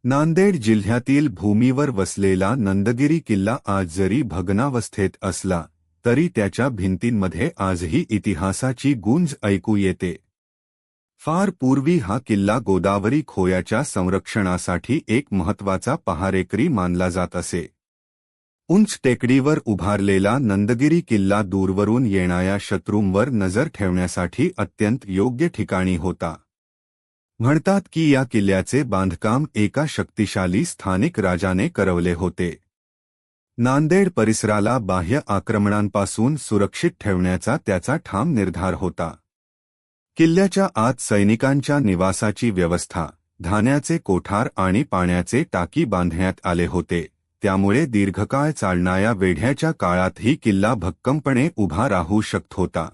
नांदेड जिल्ह्यातील भूमीवर वसलेला नंदगिरी किल्ला आज जरी भग्नावस्थेत असला तरी त्याच्या भिंतींमध्ये आजही इतिहासाची गुंज ऐकू येते. फार पूर्वी हा किल्ला गोदावरी खोयाच्या संरक्षणासाठी एक महत्त्वाचा पहारेकरी मानला जात असे. उंच टेकडीवर उभारलेला नंदगिरी किल्ला दूरवरून येणाऱ्या शत्रूंवर नजर ठेवण्यासाठी अत्यंत योग्य ठिकाणी होता. म्हणतात की या किल्ल्याचे बांधकाम एका शक्तिशाली स्थानिक राजाने करवले होते. नांदेड परिसराला बाह्य आक्रमणांपासून सुरक्षित ठेवण्याचा त्याचा ठाम निर्धार होता. किल्ल्याच्या आत सैनिकांच्या निवासाची व्यवस्था, धान्याचे कोठार आणि पाण्याचे टाकी बांधण्यात आले होते. त्यामुळे दीर्घकाळ चालणाऱ्या वेढ्याच्या काळातही किल्ला भक्कमपणे उभा राहू शकत होता.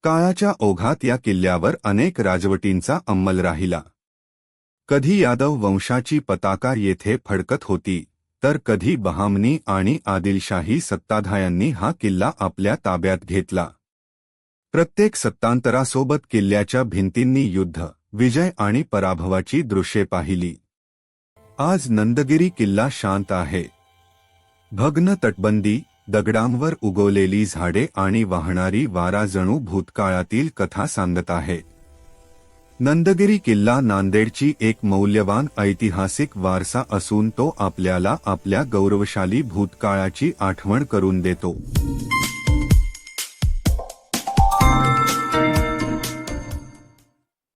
काळाच्या ओघात या किल्ल्यावर अनेक राजवटींचा अंमल राहिला. कधी यादव वंशाची पताका येथे फडकत होती, तर कधी बहामनी आणि आदिलशाही सत्ताधाऱ्यांनी हा किल्ला आपल्या ताब्यात घेतला. प्रत्येक सत्तांतरासोबत किल्ल्याच्या भिंतींनी युद्ध, विजय आणि पराभवाची दृश्ये पाहिली. आज नंदगिरी किल्ला शांत आहे. भग्न तटबंदी, दगडांवर उगवलेली झाडे आणि वाहणारी वारा जणू भूतकाळातील कथा सांगत आहे. नंदगिरी किल्ला नांदेडची एक मौल्यवान ऐतिहासिक वारसा असून तो आपल्याला आपल्या गौरवशाली भूतकाळाची आठवण करून देतो.